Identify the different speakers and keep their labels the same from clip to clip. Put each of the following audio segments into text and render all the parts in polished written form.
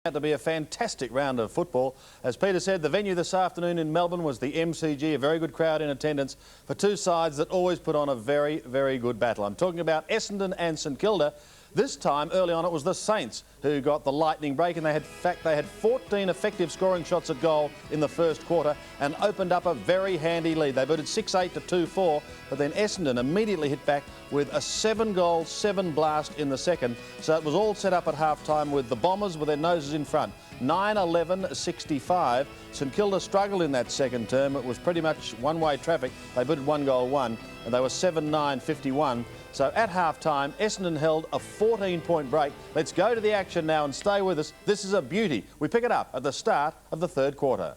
Speaker 1: To be a fantastic round of football. As Peter said, the venue this afternoon in Melbourne was the MCG, a very good crowd in attendance for two sides that always put on a very, very good battle. I'm talking about Essendon and St Kilda. This time, early on, it was the Saints who got the lightning break, and they had 14 effective scoring shots at goal in the first quarter and opened up a very handy lead. They booted 6-8 to 2-4, but then Essendon immediately hit back with a 7-goal, 7-blast in the second. So it was all set up at half-time with the Bombers with their noses in front. 9-11-65. St Kilda struggled in that second term. It was pretty much one-way traffic. They booted 1-goal-1, and they were 7-9-51. So at half-time, Essendon held a 14-point break. Let's go to the action now and stay with us. This is a beauty. We pick it up at the start of the third quarter.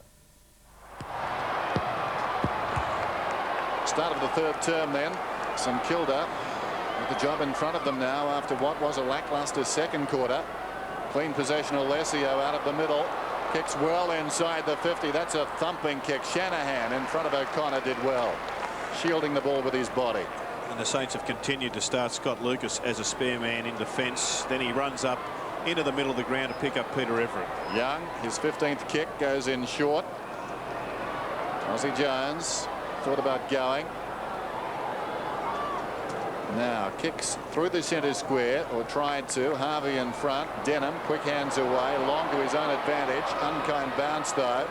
Speaker 2: Start of the third term then. St Kilda with the job in front of them now after what was a lacklustre second quarter. Clean possession, Alessio out of the middle. Kicks well inside the 50. That's a thumping kick. Shanahan in front of O'Connor did well, shielding the ball with his body.
Speaker 3: And the Saints have continued to start Scott Lucas as a spare man in defence. Then he runs up into the middle of the ground to pick up Peter Everett.
Speaker 2: Young, his 15th kick goes in short. Aussie Jones thought about going. Now kicks through the centre square, or tried to. Harvey in front. Denham, quick hands away, long to his own advantage. Unkind bounce though.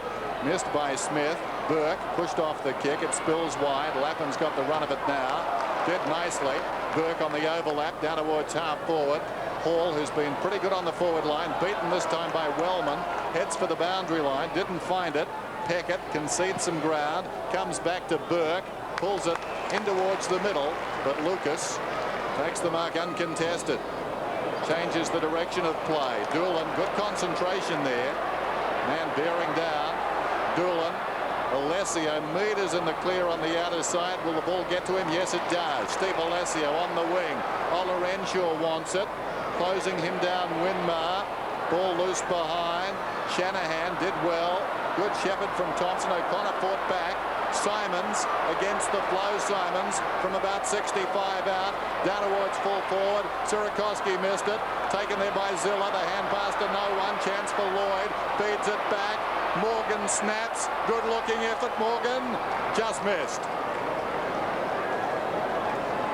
Speaker 2: Missed by Smith. Burke pushed off the kick. It spills wide. Lappin's got the run of it now. Did nicely. Burke on the overlap down towards half forward. Hall, who's been pretty good on the forward line, beaten this time by Wellman, heads for the boundary line, didn't find it. Peckett concedes some ground, comes back to Burke, pulls it in towards the middle, but Lucas takes the mark uncontested. Changes the direction of play. Doolan, good concentration there. Man bearing down. Doolan. Alessio, metres in the clear on the outer side. Will the ball get to him? Yes, it does. Steve Alessio on the wing. Ola Renshaw wants it. Closing him down, Winmar. Ball loose behind. Shanahan did well. Good shepherd from Thompson. O'Connor fought back. Simons against the flow. Simons from about 65 out. Down towards full forward. Sirakoski missed it. Taken there by Zilla. The hand pass to no one. Chance for Lloyd. Feeds it back. Morgan snaps. Good looking effort. Morgan just missed.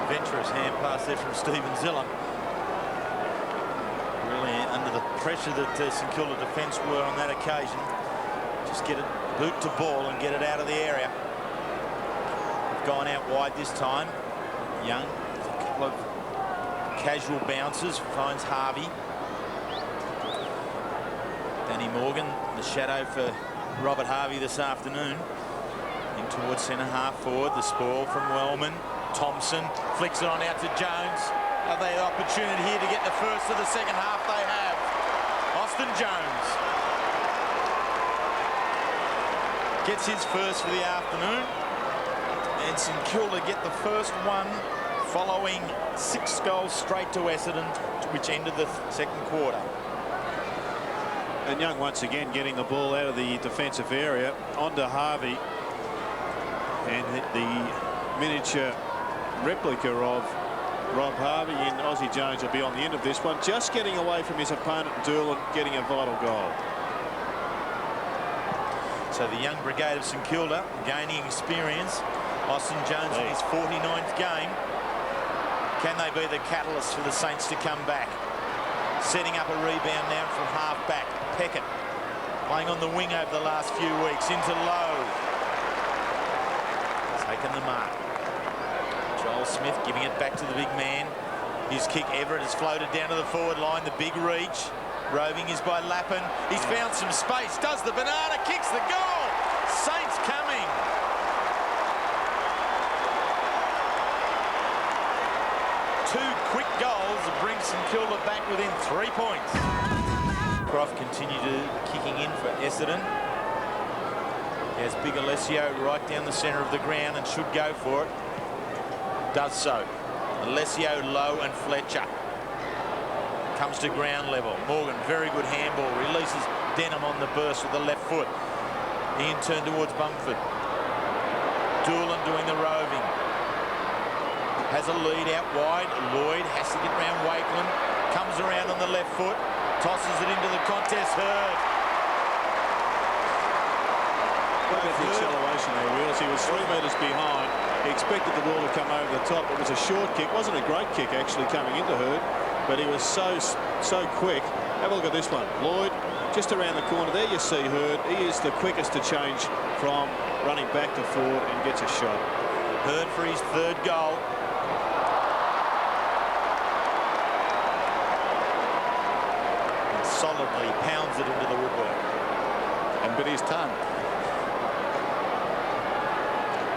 Speaker 4: Venturous hand pass there from Stephen Zilla. Really under the pressure that St Kilda defence were on that occasion. Just get it boot to ball and get it out of the area. They've gone out wide this time. Young, a couple of casual bounces, finds Harvey. Danny Morgan, the shadow for Robert Harvey this afternoon. In towards centre half forward, the spoil from Wellman. Thompson flicks it on out to Jones. Have they the opportunity here to get the first of the second half? They have. Austin Jones gets his first for the afternoon. And St Kilda get the first one following 6 goals straight to Essedon, which ended the second quarter.
Speaker 3: And Young once again getting the ball out of the defensive area onto Harvey. And the miniature replica of Rob Harvey in Aussie Jones will be on the end of this one, just getting away from his opponent Doolan, getting a vital goal.
Speaker 4: So the young brigade of St Kilda gaining experience. Austin Jones in his 49th game. Can they be the catalyst for the Saints to come back? Setting up a rebound now from half back. Peckett playing on the wing over the last few weeks. Into Lowe. Taking the mark. Joel Smith giving it back to the big man. His kick, Everett, has floated down to the forward line. The big reach. Roving is by Lappin. He's found some space. Does the banana. Kicks the goal. Saints coming. Two quick goals that bring St Kilda back within 3 points. Croft continued kicking in for Essedon. There's big Alessio right down the centre of the ground and should go for it. Does so. Alessio, Lowe and Fletcher. Comes to ground level. Morgan, very good handball. Releases Denham on the burst with the left foot. Ian turned towards Bumford. Doolan doing the roving. Has a lead out wide. Lloyd has to get round Wakeland. Comes around on the left foot. tosses it into the contest. Hurd.
Speaker 3: Look at the acceleration there, Wheels. He was 3 metres behind. He expected the ball to come over the top. It was a short kick. Wasn't a great kick actually coming into Hurd, but he was so quick. Have a look at this one. Lloyd just around the corner. There you see Hurd. He is the quickest to change from running back to forward and gets a shot.
Speaker 4: Hurd for his 3rd goal. And solidly pounds it into the woodwork.
Speaker 2: And bit his tongue.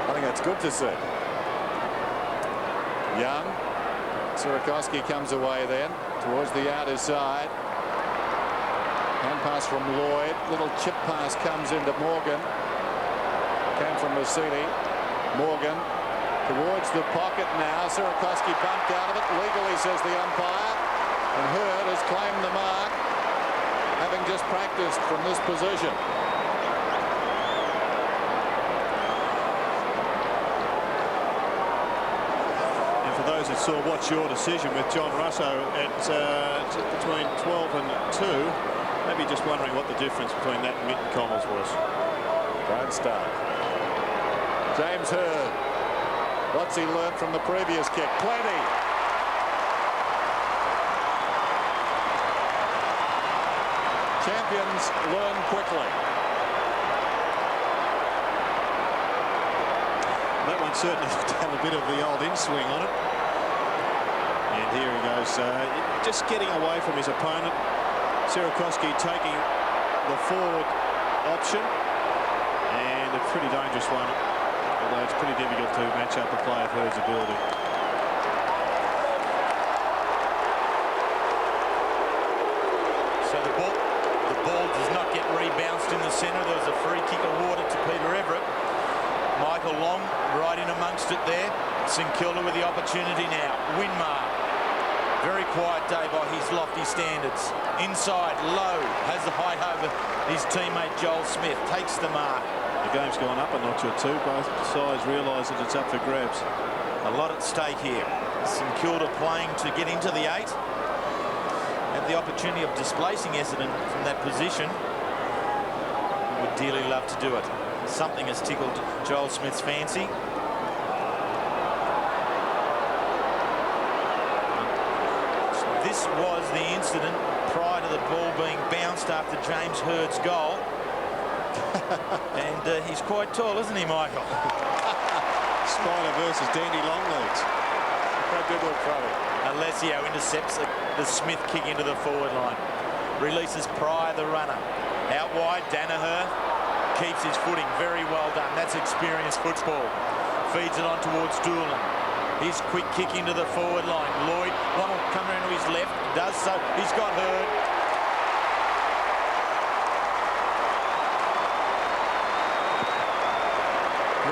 Speaker 2: I think that's good to see. Young. Sierakowski comes away then towards the outer side. Hand pass from Lloyd. Little chip pass comes into Morgan. Came from Massini. Morgan towards the pocket now. Sierakowski bumped out of it. Legally, says the umpire. And Hurd has claimed the mark, having just practiced from this position.
Speaker 3: Those that saw What's Your Decision with John Russo at between 12 and 2, maybe just wondering what the difference between that and Mitten Connells was.
Speaker 2: Great start. James Hurd. What's he learnt from the previous kick? Plenty. Champions learn quickly.
Speaker 3: That one certainly had a bit of the old in-swing on it. And here he goes, just getting away from his opponent. Sierakowski taking the forward option, and a pretty dangerous one, although it's pretty difficult to match up a play of Hurd's ability.
Speaker 4: So the ball does not get rebounced in the centre. There was a free kick awarded to Peter Everett. Michael Long right in amongst it there. St Kilda with the opportunity now. Winmar. Very quiet day by his lofty standards. Inside, low, has the height over his teammate Joel Smith. Takes the mark.
Speaker 3: The game's gone up a notch or two. Both sides realise that it's up for grabs.
Speaker 4: A lot at stake here. St Kilda playing to get into the 8. Have the opportunity of displacing Essedon from that position. Would dearly love to do it. Something has tickled Joel Smith's fancy. This was the incident prior to the ball being bounced after James Hurd's goal. And he's quite tall, isn't he, Michael?
Speaker 3: Spider versus Dandy Longlegs.
Speaker 2: That did look funny.
Speaker 4: Alessio intercepts the Smith kick into the forward line. Releases Pryor, the runner. Out wide, Danaher keeps his footing. Very well done. That's experienced football. Feeds it on towards Doolan. His quick kick into the forward line. Lloyd, one will come around to his left. Does so. He's got Hurd.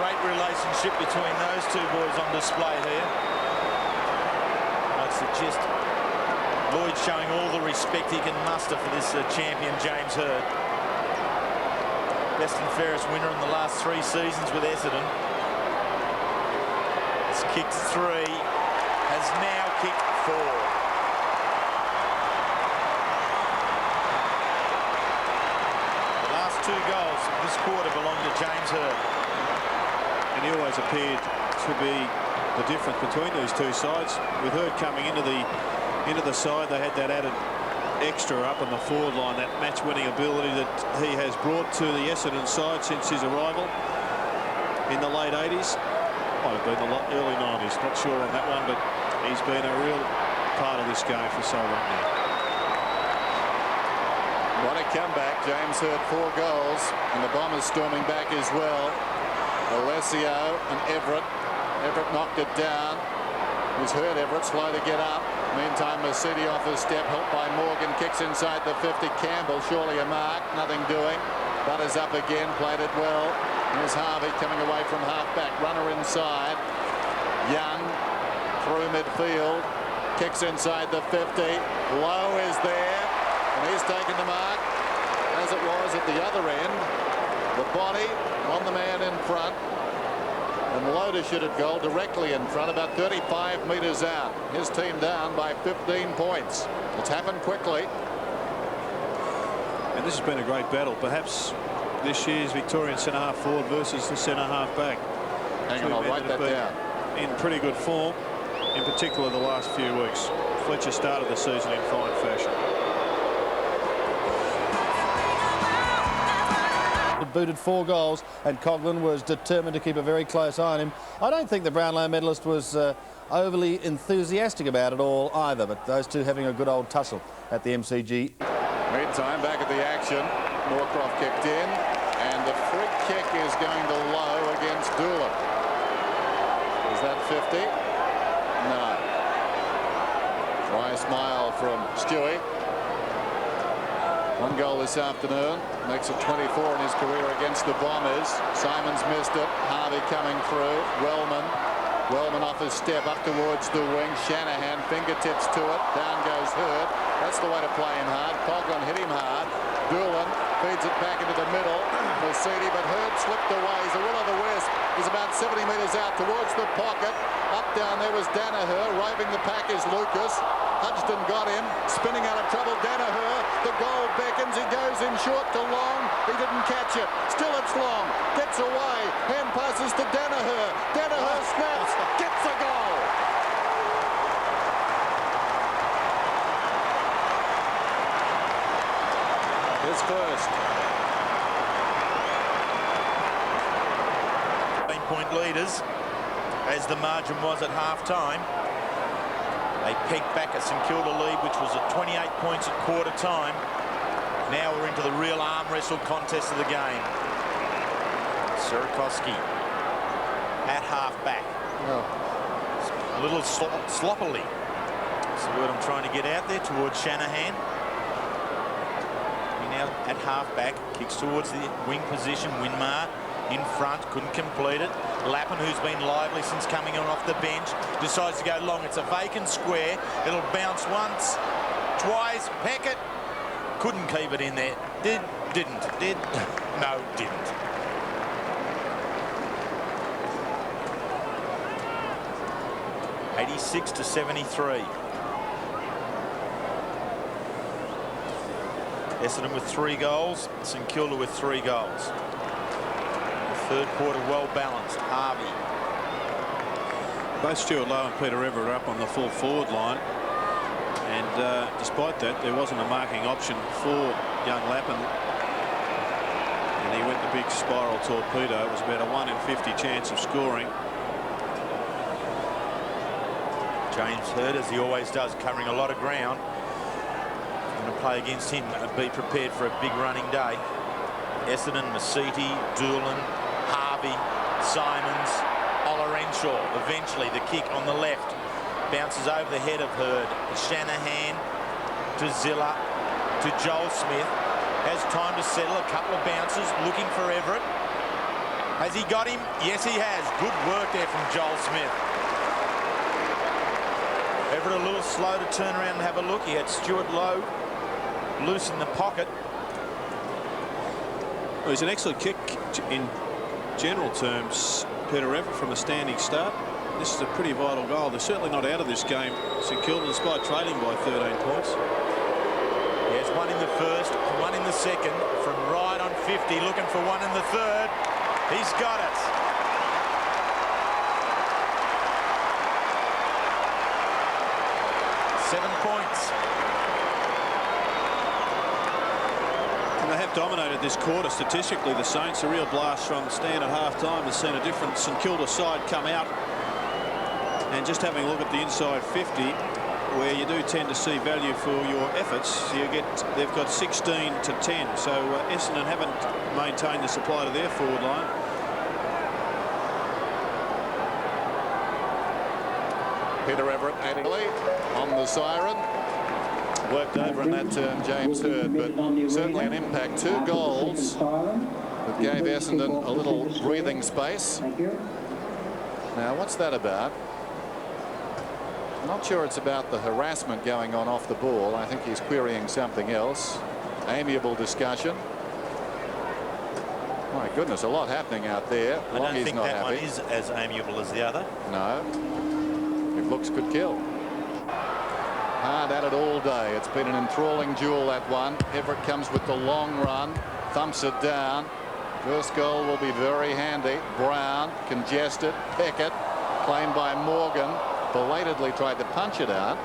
Speaker 4: Great relationship between those two boys on display here. I'd suggest Lloyd showing all the respect he can muster for this champion, James Hurd. Best and fairest winner in the last 3 seasons with Essedon. Has kicked 3, has now kicked 4. The last 2 goals this quarter belong to James Hurd.
Speaker 3: And he always appeared to be the difference between these two sides. With Hurd coming into the side, they had that added extra up on the forward line, that match-winning ability that he has brought to the Essendon side since his arrival in the late 80s. Might have been the early 90s, not sure on that one, but he's been a real part of this game for so long now.
Speaker 2: What a comeback. James Hurd 4 goals, and the Bombers storming back as well. Alessio and Everett. Everett knocked it down. It was Hurd. Everett slow to get up. Meantime, Massini off his step, helped by Morgan, kicks inside the 50. Campbell, surely a mark, nothing doing. Butters up again, played it well. Here's Harvey coming away from half-back, runner inside. Young through midfield, kicks inside the 50. Lowe is there, and he's taken the mark, as it was at the other end. The body on the man in front. And Lowe to shoot at goal directly in front, about 35 metres out. His team down by 15 points. It's happened quickly.
Speaker 3: And this has been a great battle. Perhaps this year's Victorian centre-half forward versus the centre-half back.
Speaker 2: Hang on, I'll write that down.
Speaker 3: In pretty good form, in particular the last few weeks. Fletcher started the season in fine fashion.
Speaker 1: Booted 4 goals, and Coghlan was determined to keep a very close eye on him. I don't think the Brownlow medalist was overly enthusiastic about it all either, but those two having a good old tussle at the MCG.
Speaker 2: Meantime, back at the action, Norcroft kicked in, and the free kick is going to low against Doolan. Is that 50? No. Dry smile from Stewie. 1 goal this afternoon, makes it 24 in his career against the Bombers. Simons missed it, Harvey coming through, Wellman off his step up towards the wing, Shanahan fingertips to it, down goes Hurd. That's the way to play him hard. Coghlan hit him hard. Doolan feeds it back into the middle for Seedy, but Hurd slipped away. He's a will-o'-the-wisp. He's about 70 metres out towards the pocket. Up down there was Danaher. Roving the pack is Lucas. Hudson got him, spinning out of trouble. Danaher, the goal beckons. He goes in short to long. He didn't catch it. Still it's long. Gets away. Hand passes to Danaher. Danaher snaps. Gets a goal. His first.
Speaker 4: 15-point leaders, as the margin was at half-time. They pegged back a StKilda lead, which was at 28 points at quarter time. Now we're into the real arm wrestle contest of the game. Sierakowski at half-back. A little sloppily. That's the word I'm trying to get out there, towards Shanahan. He now at half-back, kicks towards the wing position. Winmar in front, couldn't complete it. Lappin, who's been lively since coming on off the bench, decides to go long. It's a vacant square. It'll bounce once, twice. Peckett couldn't keep it in there. Didn't. No, didn't. (86-73). Essendon with 3 goals. StKilda with 3 goals. Third quarter well balanced. Harvey.
Speaker 3: Both Stuart Lowe and Peter Everett are up on the full forward line, and despite that there wasn't a marking option for young Lappin, and he went the big spiral torpedo. It was about a 1 in 50 chance of scoring.
Speaker 4: James Hurd, as he always does, covering a lot of ground. Going to play against him and be prepared for a big running day. Essendon, Masiti, Doolan, Harvey, Simons, Olorenshaw. Eventually the kick on the left bounces over the head of Hurd. Shanahan to Zilla to Joel Smith. Has time to settle a couple of bounces, looking for Everett. Has he got him? Yes, he has. Good work there from Joel Smith. Everett a little slow to turn around and have a look. He had Stuart Lowe loose in the pocket.
Speaker 3: Well, he's an excellent kick in general terms, Peter Everett, from a standing start. This is a pretty vital goal. They're certainly not out of this game, StKilda, despite trailing by 13 points.
Speaker 4: Yes, 1 in the first, 1 in the second, from right on 50, looking for 1 in the third. He's got it. Seven points.
Speaker 3: And they have dominated this quarter statistically. The Saints, a real blast from the stand at half-time, has seen a different StKilda side come out. And just having a look at the inside 50, where you do tend to see value for your efforts, they've got 16-10. So Essendon haven't maintained the supply to their forward line.
Speaker 2: Peter Everett on the siren. Worked over in that term, James Hurd, but certainly an impact. 2 goals that gave Essendon a little breathing space. Now, what's that about? I'm not sure it's about the harassment going on off the ball. I think he's querying something else. Amiable discussion. My goodness, a lot happening out there.
Speaker 4: I don't think that one is as amiable as the other.
Speaker 2: No. If looks could kill. hard at it all day. It's been an enthralling duel, that one. Everett comes with the long run, thumps it down. First goal will be very handy. Brown, congested, Peckett, claimed by Morgan. Belatedly tried to punch it out.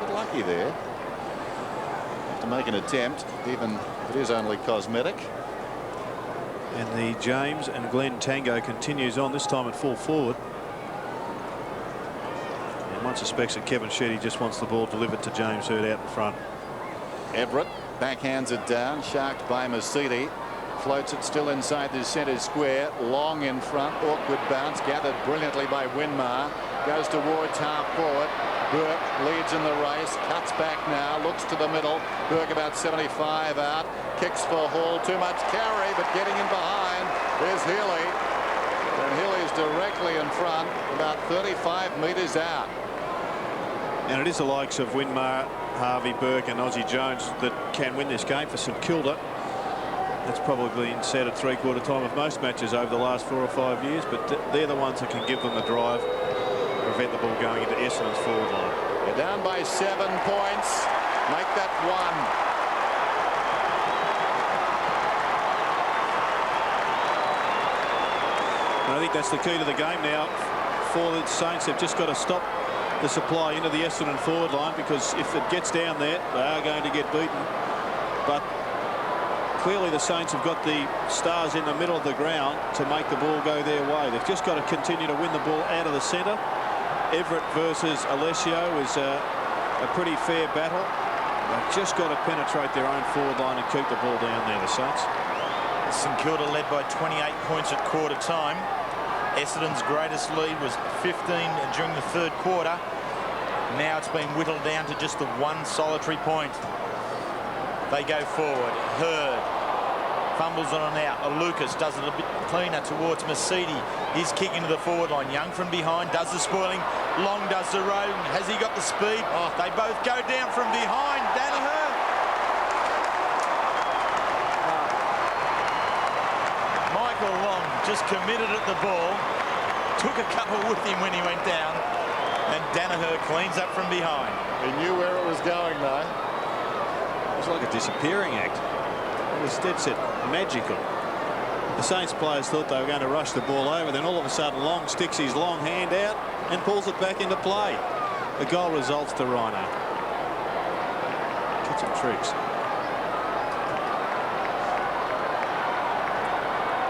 Speaker 2: But lucky there. Have to make an attempt, even if it is only cosmetic.
Speaker 3: And the James and Glenn tango continues on, this time at full forward. And one suspects that Kevin Sheedy just wants the ball delivered to James Hird out in front.
Speaker 2: Everett backhands it down, sharked by Mercedes. Floats it still inside the centre square. Long in front, awkward bounce, gathered brilliantly by Winmar. Goes towards half forward. Burke leads in the race, cuts back now, looks to the middle. Burke about 75 out, kicks for Hall, too much carry, but getting in behind is Healy. And Healy's directly in front, about 35 metres out.
Speaker 3: And it is the likes of Winmar, Harvey, Burke and Ozzie Jones that can win this game for St Kilda. That's probably been said at three-quarter time of most matches over the last 4 or 5 years, but they're the ones that can give them the drive, prevent the ball going into Essendon's forward line.
Speaker 2: They're down by 7 points. Make that 1.
Speaker 3: And I think that's the key to the game now for the Saints. They've just got to stop the supply into the Essendon forward line, because if it gets down there, they are going to get beaten. But clearly the Saints have got the stars in the middle of the ground to make the ball go their way. They've just got to continue to win the ball out of the centre. Everett versus Alessio is a pretty fair battle. They've just got to penetrate their own forward line and keep the ball down there, the Saints.
Speaker 4: St Kilda led by 28 points at quarter time. Essendon's greatest lead was 15 during the third quarter. Now it's been whittled down to just the one solitary point. They go forward. Hurd fumbles on and out. Lucas does it a bit cleaner towards Mercedes. He's kicking to the forward line. Young from behind does the spoiling. Long does the road. Has he got the speed? Oh, they both go down from behind. Danaher. Michael Long just committed at the ball. Took a couple with him when he went down. And Danaher cleans up from behind.
Speaker 2: He knew where it was going, though.
Speaker 3: It was like a disappearing act. It was dead set magical. The Saints players thought they were going to rush the ball over, then all of a sudden Long sticks his long hand out and pulls it back into play. The goal results to Rhino. Get some tricks.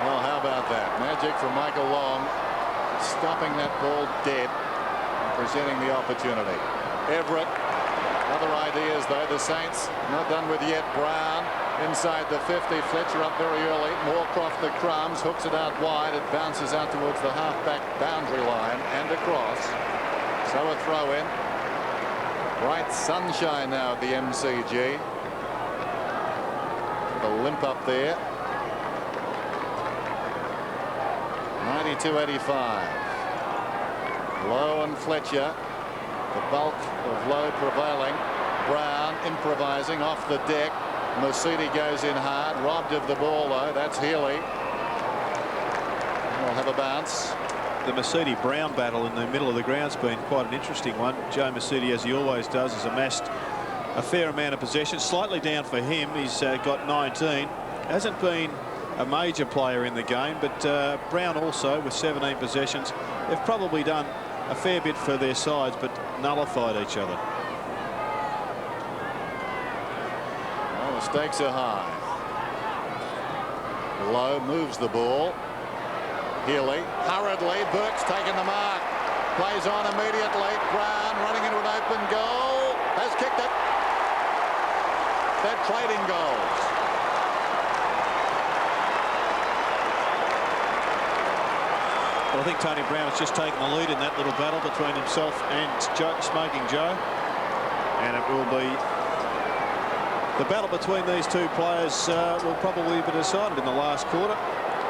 Speaker 2: Well, how about that? Magic from Michael Long, stopping that ball dead and presenting the opportunity. Everett. Other ideas, though. The Saints not done with yet. Brown inside the 50. Fletcher up very early. Moorcroft the crumbs. Hooks it out wide. It bounces out towards the half-back boundary line and across. So a throw in. Bright sunshine now at the MCG. The limp up there. 92-85. Lowe and Fletcher. The bulk of Lowe prevailing. Brown improvising off the deck. Mercedes goes in hard. Robbed of the ball, though. That's Healy. We'll have a bounce.
Speaker 3: The Mercedes-Brown battle in the middle of the ground's been quite an interesting one. Joe Mercedes, as he always does, has amassed a fair amount of possession. Slightly down for him. He's got 19. Hasn't been a major player in the game, but Brown also with 17 possessions. They've probably done a fair bit for their sides, but nullified each other.
Speaker 2: Well, the stakes are high. Lowe moves the ball. Healy hurriedly. Burke's taken the mark. Plays on immediately. Brown running into an open goal. Has kicked it. They're trading goals.
Speaker 3: Well, I think Tony Brown has just taken the lead in that little battle between himself and Smoking Joe. And it will be the battle between these two players will probably be decided in the last quarter.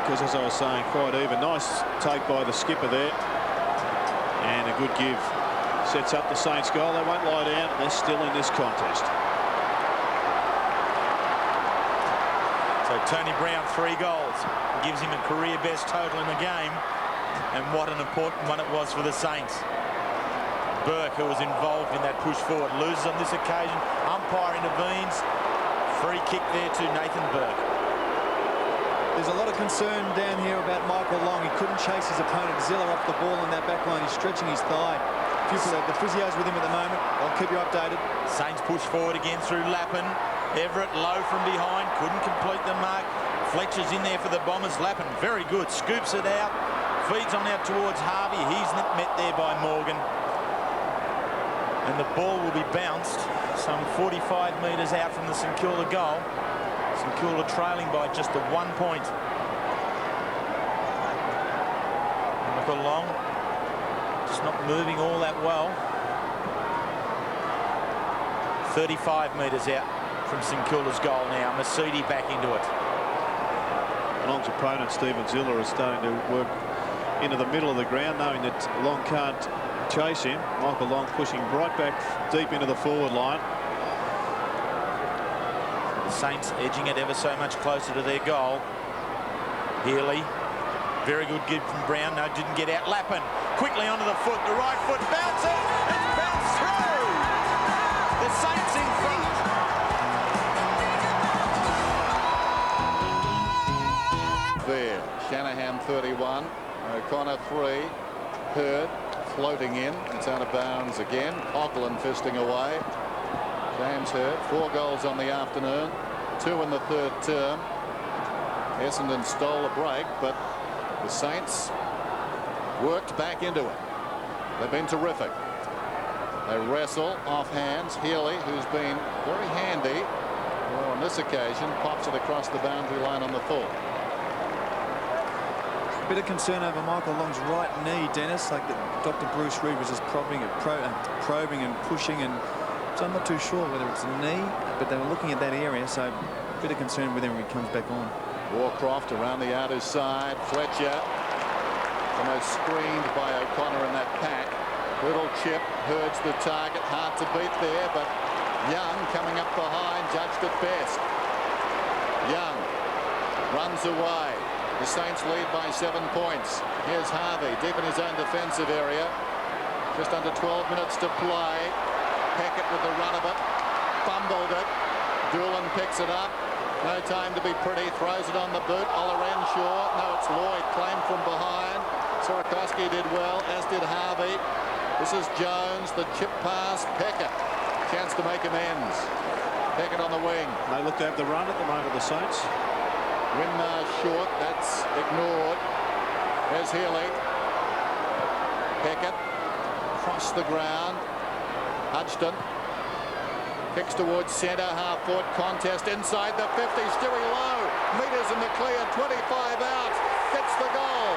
Speaker 3: Because, as I was saying, quite even. Nice take by the skipper there. And a good give. Sets up the Saints goal. They won't lie down. They're still in this contest.
Speaker 4: So Tony Brown, 3 goals. Gives him a career best total in the game. And what an important one it was for the Saints. Burke, who was involved in that push forward, loses on this occasion. Umpire intervenes. Free kick there to Nathan Burke.
Speaker 5: There's a lot of concern down here about Michael Long. He couldn't chase his opponent Zilla off the ball in that back line. He's stretching his thigh. The physio's with him at the moment. I'll keep you updated.
Speaker 4: Saints push forward again through Lappin. Everett low from behind, couldn't complete the mark. Fletcher's in there for the Bombers. Lappin very good, scoops it out, feeds on out towards Harvey. He's not met there by Morgan. And the ball will be bounced some 45 metres out from the St Kilda goal. St Kilda trailing by just a 1 point. Michael Long just not moving all that well. 35 metres out from St Kilda's goal now. Masidi back into it.
Speaker 3: Long's opponent, Stephen Zilla, is starting to work into the middle of the ground, knowing that Long can't chase him. Michael Long pushing right back deep into the forward line.
Speaker 4: The Saints edging it ever so much closer to their goal. Healy, very good give from Brown. No, didn't get out. Lappin quickly onto the foot. The right foot bounces. It's bounced through. The Saints in front.
Speaker 2: There, Shanahan 31, O'Connor 3, Hurd floating in, it's out of bounds again. Auckland fisting away. James Hurd, 4 goals on the afternoon, 2 in the third term. Essendon stole a break, but the Saints worked back into it. They've been terrific. They wrestle off hands. Healy, who's been very handy, well, on this occasion pops it across the boundary line on the full.
Speaker 5: Bit of concern over Michael Long's right knee, Dennis. Like Dr. Bruce Reid was just probing and pushing, and so I'm not too sure whether it's a knee, but they were looking at that area, so a bit of concern with him when he comes back on.
Speaker 2: Warcroft around the outer side. Fletcher almost screened by O'Connor in that pack. Little chip, Hurd's the target, hard to beat there, but Young coming up behind, judged it best. Young runs away. The Saints lead by 7 points. Here's Harvey deep in his own defensive area. Just under 12 minutes to play. Peckett with the run of it. Fumbled it. Doolan picks it up. No time to be pretty. Throws it on the boot. Ola Renshaw. No, it's Lloyd. Claimed from behind. Sorokoski did well, as did Harvey. This is Jones. The chip pass. Peckett. Chance to make amends. Peckett on the wing.
Speaker 3: They look to have the run at the moment, the Saints.
Speaker 2: Winmar short, that's ignored. There's Healy. Peckett across the ground. Hudson kicks towards centre, half-court contest inside the 50. Stewie Lowe, metres in the clear, 25 out, gets the goal.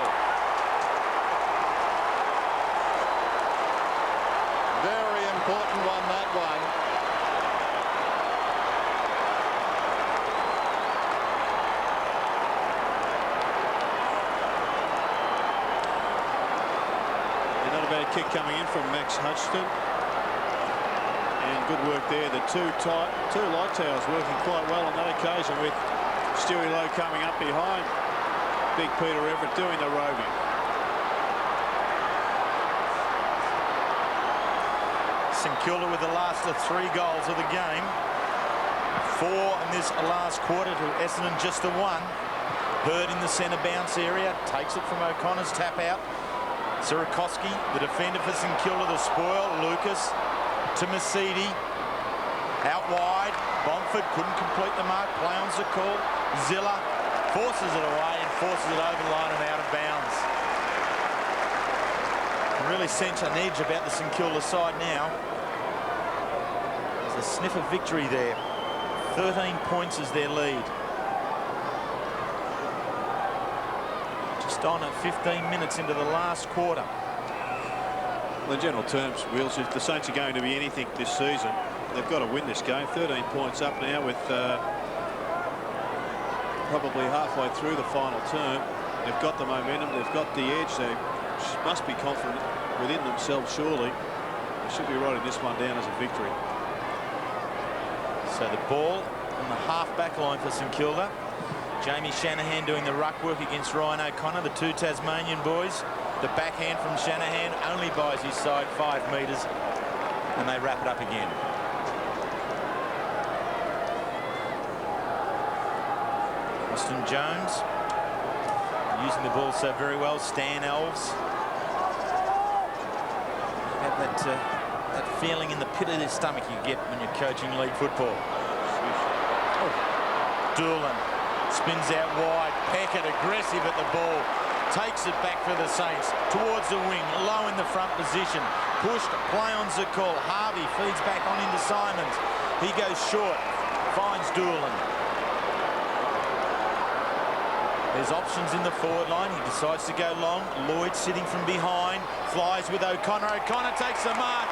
Speaker 2: Very important one, that one.
Speaker 3: Kick coming in from Max Hudson, and good work there. The two light towers working quite well on that occasion, with Stewie Lowe coming up behind big Peter Everett doing the roving.
Speaker 4: St Kilda with the last of 3 goals of the game. 4 in this last quarter to Essendon just the 1. Hurd in the centre bounce area, takes it from O'Connor's tap out. Sorokoski, the defender for St Kilda, the spoil. Lucas to Masidi. Out wide. Bomford couldn't complete the mark. Play on's the call. Zilla forces it away and forces it over the line and out of bounds. And really cinch an edge about the St Kilda side now. There's a sniff of victory there. 13 points is their lead. On at 15 minutes into the last quarter.
Speaker 3: Well, in general terms, Wills, if the Saints are going to be anything this season, they've got to win this game. 13 points up now, with probably halfway through the final term. They've got the momentum, they've got the edge. They must be confident within themselves, surely. They should be writing this one down as a victory.
Speaker 4: So the ball on the half-back line for St Kilda. Jamie Shanahan doing the ruck work against Ryan O'Connor, the 2 Tasmanian boys. The backhand from Shanahan only buys his side 5 metres, and they wrap it up again. Austin Jones using the ball so very well. Stan Alves had that feeling in the pit of their stomach you get when you're coaching league football. Doolan spins out wide. Peckett aggressive at the ball. Takes it back for the Saints towards the wing, low in the front position. Pushed, play on Zakul. Harvey feeds back on into Simons. He goes short, finds Doolan. There's options in the forward line. He decides to go long. Lloyd sitting from behind, flies with O'Connor. O'Connor takes the mark.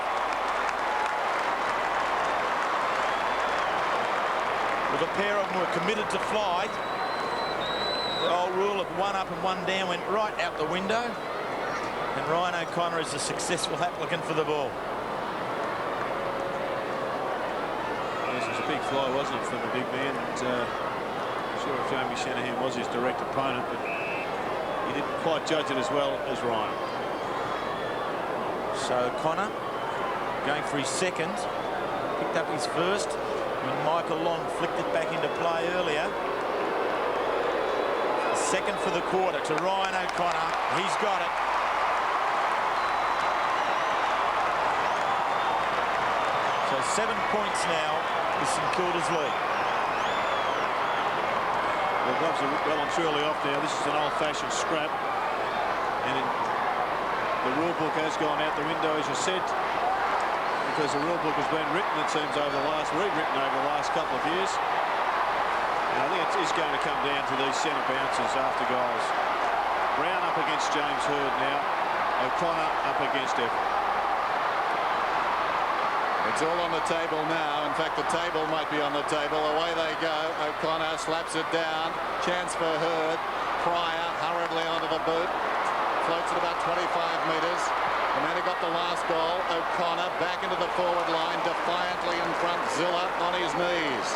Speaker 4: Well, the pair of them were committed to fly. The old rule of 1 up and 1 down went right out the window. And Ryan O'Connor is a successful applicant for the ball.
Speaker 3: This was a big fly, wasn't it, from the big man? And, I'm sure if Jamie Shanahan was his direct opponent, but he didn't quite judge it as well as Ryan.
Speaker 4: So O'Connor going for his second. Picked up his first when Michael Long flicked it back into play earlier. Second for the quarter to Ryan O'Connor. He's got it. So 7 points now is St Kilda's lead.
Speaker 3: The gloves are well and truly off now. This is an old-fashioned scrap. And the rule book has gone out the window, as you said, because the rule book has been written, it seems, rewritten over the last couple of years. I think it is going to come down to these centre bounces after goals. Brown up against James Hurd now. O'Connor up against Everett.
Speaker 2: It's all on the table now. In fact, the table might be on the table. Away they go. O'Connor slaps it down. Chance for Hurd. Pryor hurriedly onto the boot. Floats at about 25 metres. And then he got the last goal. O'Connor back into the forward line. Defiantly in front. Zilla on his knees.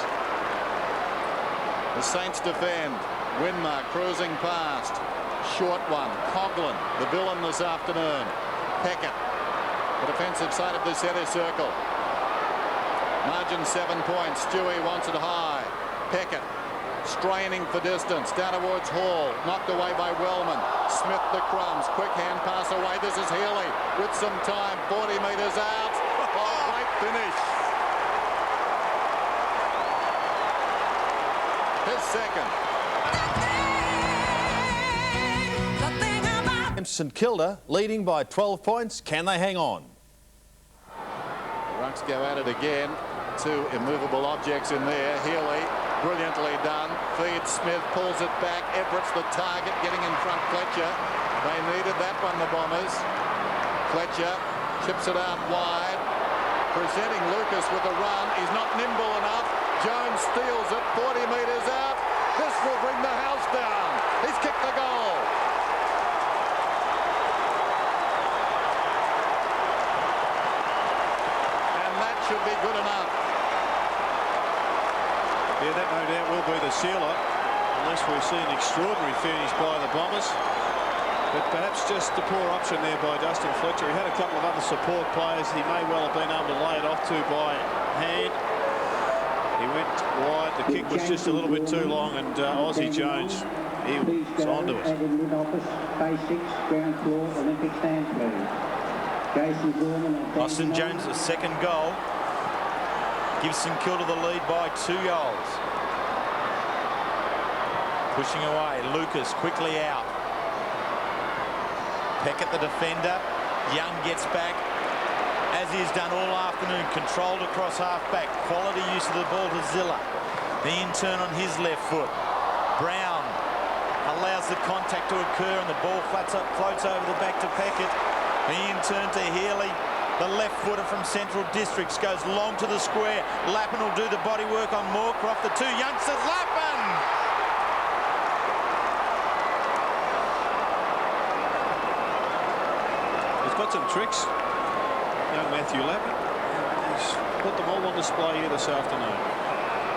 Speaker 2: The Saints defend. Winmar cruising past. Short one. Coughlin, the villain this afternoon. Peckett, the defensive side of the centre circle. Margin 7 points. Stewie wants it high. Peckett straining for distance. Down towards Hall. Knocked away by Wellman. Smith the crumbs. Quick hand pass away. This is Healy with some time. 40 metres out. Oh, great finish. His second.
Speaker 1: St Kilda leading by 12 points. Can they hang on?
Speaker 2: The Rucks go at it again. 2 immovable objects in there. Healy, brilliantly done. Feeds Smith, pulls it back. Everett's the target, getting in front Fletcher. They needed that one, the Bombers. Fletcher chips it out wide. Presenting Lucas with a run. He's not nimble enough. Jones steals it 40 metres out. This will bring the house down. He's kicked the goal. And that should be good enough.
Speaker 3: Yeah, that no doubt will be the sealer, unless we see an extraordinary finish by the Bombers. But perhaps just the poor option there by Dustin Fletcher. He had a couple of other support players he may well have been able to lay it off to by hand. He went wide. The kick was just a little bit too long, and Aussie Jones, he was onto it.
Speaker 4: Austin Jones' second goal gives St Kilda the lead by 2 goals. Pushing away, Lucas quickly out. Peckett the defender. Young gets back, as he has done all afternoon, controlled across half-back. Quality use of the ball to Zilla. The in-turn on his left foot. Brown allows the contact to occur, and the ball floats over the back to Peckett. The in-turn to Healy. The left footer from Central Districts goes long to the square. Lappin will do the body work on Moorcroft. The 2 youngsters. Lappin!
Speaker 3: He's got some tricks, young Matthew Lappin. He's put them all on display here this afternoon.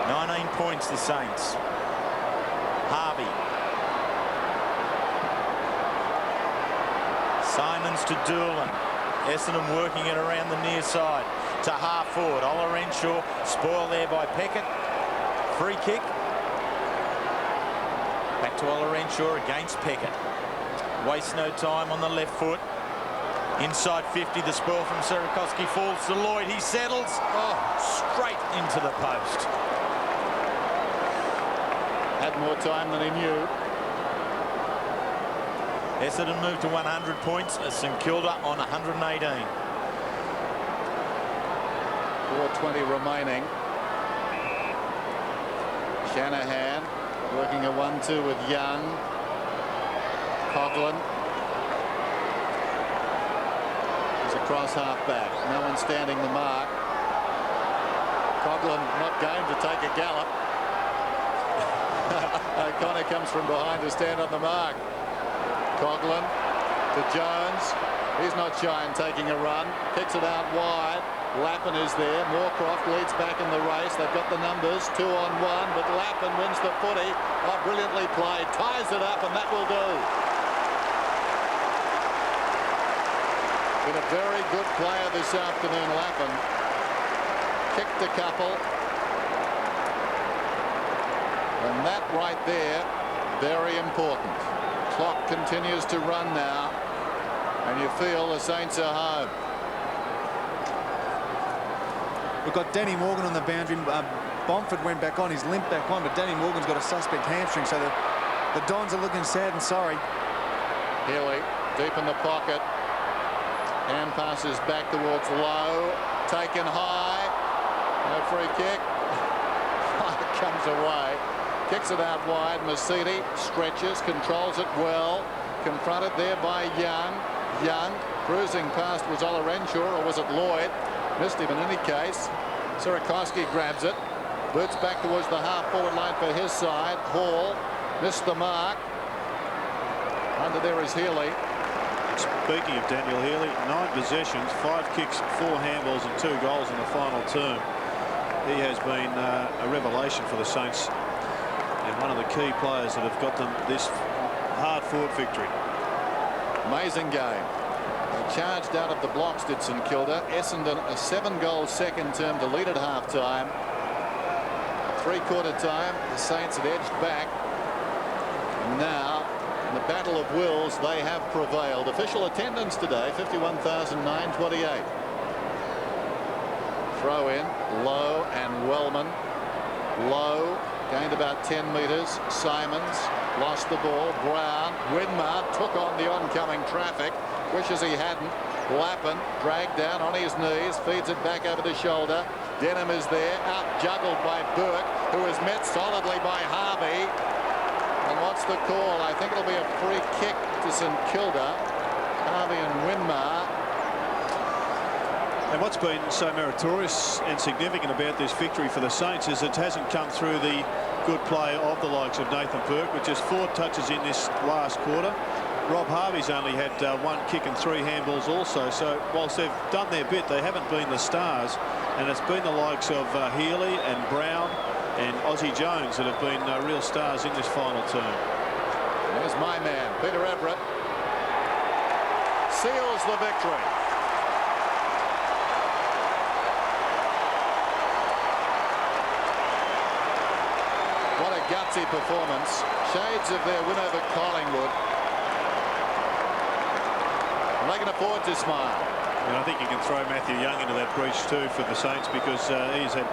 Speaker 4: 19 points, the Saints. Harvey. Simons to Doolan. Essendon working it around the near side to half forward. Ola Renshaw spoiled there by Peckett. Free kick. Back to Ola Renshaw against Peckett. Wastes no time on the left foot. Inside 50, the spoil from Sierakowski falls to Lloyd. He settles straight into the post.
Speaker 2: Had more time than he knew.
Speaker 4: Essendon moved to 100 points. St Kilda on 118.
Speaker 2: 4:20 remaining. Shanahan working a 1-2 with Young. Coughlin. He's across half back. No one standing the mark. Coughlin not going to take a gallop. O'Connor comes from behind to stand on the mark. Coughlin to Jones. He's not shy in taking a run. Kicks it out wide. Lappin is there. Moorcroft leads back in the race. They've got the numbers, 2 on 1, but Lappin wins the footy. Brilliantly played. Ties it up, and that will do. Been a very good player this afternoon, Lappin. Kicked a couple. And that right there, very important. Clock continues to run now, and you feel the Saints are home.
Speaker 5: We've got Danny Morgan on the boundary. Bomford went back on. He's limped back on, but Danny Morgan's got a suspect hamstring, so the Dons are looking sad and sorry.
Speaker 2: Healy deep in the pocket. Hand passes back towards Lowe. Taken high. No free kick. Comes away. Kicks it out wide. Masidi stretches, controls it well. Confronted there by Young. Young cruising past. Was Ola Renshaw or was it Lloyd? Missed him in any case. Sierakowski grabs it. Boots back towards the half-forward line for his side. Hall missed the mark. Under there is Healy.
Speaker 3: Speaking of Daniel Healy, 9 possessions, 5 kicks, 4 handballs and 2 goals in the final term. He has been a revelation for the Saints and one of the key players that have got them this hard-fought victory.
Speaker 2: Amazing game. They charged out of the blocks, did St Kilda. Essendon a 7-goal second term to lead at half-time. Three-quarter time, the Saints had edged back. And now, in the battle of wills, they have prevailed. Official attendance today, 51,928. Throw in, Lowe and Wellman. Lowe gained about 10 metres. Simons lost the ball. Brown, Winmar took on the oncoming traffic. Wishes he hadn't. Lappin dragged down on his knees, feeds it back over the shoulder. Denham is there, out juggled by Burke, who is met solidly by Harvey. And what's the call? I think it'll be a free kick to St Kilda. Harvey and Winmar.
Speaker 3: And what's been so meritorious and significant about this victory for the Saints is it hasn't come through the good play of the likes of Nathan Burke, with just 4 touches in this last quarter. Rob Harvey's only had 1 kick and 3 handballs also. So whilst they've done their bit, they haven't been the stars. And it's been the likes of Healy and Brown and Ozzie Jones that have been real stars in this final term.
Speaker 2: There's my man, Peter Everett. Seals the victory. What a gutsy performance. Shades of their win over Collingwood. And they can afford to smile.
Speaker 3: And I think you can throw Matthew Young into that breach too for the Saints, because he's had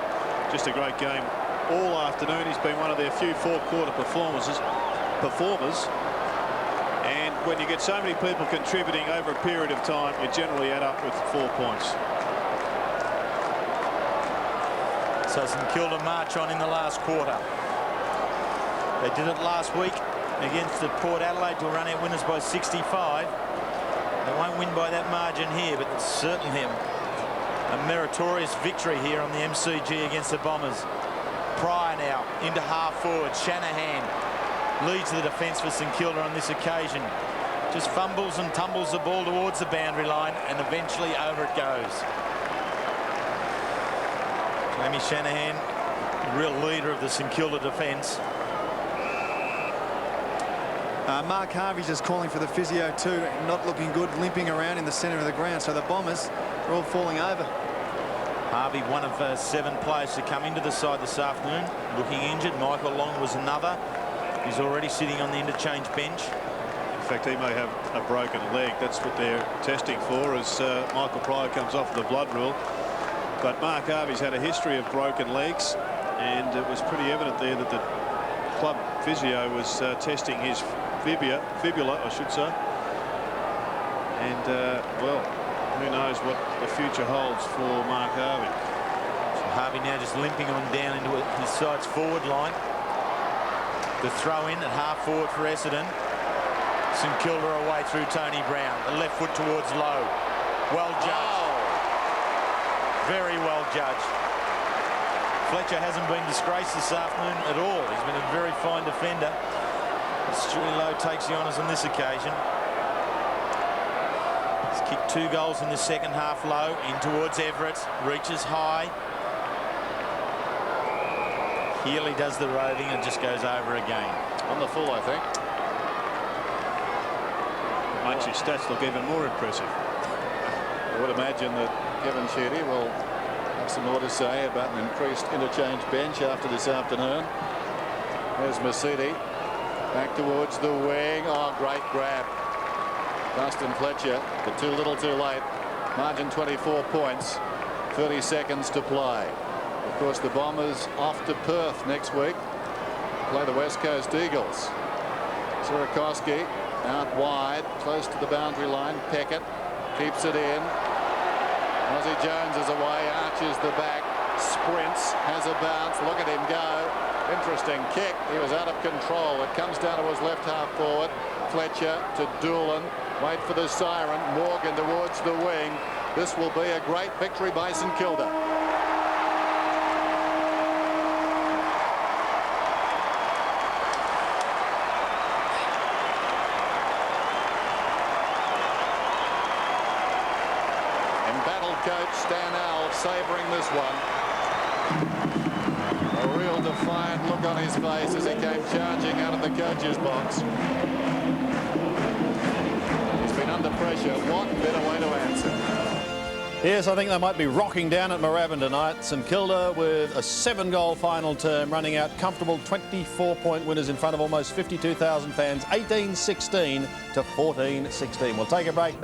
Speaker 3: just a great game all afternoon. He's been one of their few fourth-quarter performers. And when you get so many people contributing over a period of time, you generally add up with 4 points.
Speaker 4: So St Kilda march on in the last quarter. They did it last week against the Port Adelaide to run out winners by 65. They won't win by that margin here, but it's certainly a meritorious victory here on the MCG against the Bombers. Pryor now into half forward. Shanahan leads the defence for St Kilda on this occasion. Just fumbles and tumbles the ball towards the boundary line, and eventually over it goes. Jamie Shanahan, real leader of the St Kilda defence.
Speaker 5: Mark Harvey's just calling for the physio too, not looking good, limping around in the centre of the ground. So the Bombers are all falling over.
Speaker 4: Harvey, one of 7 players to come into the side this afternoon, looking injured. Michael Long was another. He's already sitting on the interchange bench.
Speaker 3: In fact, he may have a broken leg. That's what they're testing for as Michael Pryor comes off the blood rule. But Mark Harvey's had a history of broken legs, and it was pretty evident there that the club physio was testing his fibula, I should say. And, well, who knows what the future holds for Mark Harvey.
Speaker 4: So Harvey now just limping on down into his side's forward line. The throw in at half forward for Essedon. St Kilda away through Tony Brown. The left foot towards low. Well judged.
Speaker 2: Oh.
Speaker 4: Very well judged. Fletcher hasn't been disgraced this afternoon at all. He's been a very fine defender. Stewie Lowe takes the honours on this occasion. He's kicked 2 goals in the second half. Low in towards Everett. Reaches high. Healy does the roving and just goes over again.
Speaker 2: On the full, I think.
Speaker 3: Makes his stats look even more impressive.
Speaker 2: I would imagine that Kevin Sheedy will have some more to say about an increased interchange bench after this afternoon. There's Mercedes back towards the wing. Oh, great grab. Dustin Fletcher, but too little too late. Margin 24 points, 30 seconds to play. Of course, the Bombers off to Perth next week. Play the West Coast Eagles. Sierakowski out wide, close to the boundary line. Peckett keeps it in. Ozzie Jones is away, arches the back, sprints, has a bounce. Look at him go. Interesting kick. He was out of control. It comes down to his left half forward. Fletcher to Doolan. Wait for the siren. Morgan towards the wing. This will be a great victory by St Kilda. Embattled coach Stan Alves savouring this one. A real defiant look on his face as he came charging out of the coach's box. He's been under pressure. What better way to answer?
Speaker 1: Yes, I think they might be rocking down at Moorabbin tonight. St Kilda with a 7-goal final term, running out comfortable 24-point winners in front of almost 52,000 fans, 18-16 to 14-16. We'll take a break.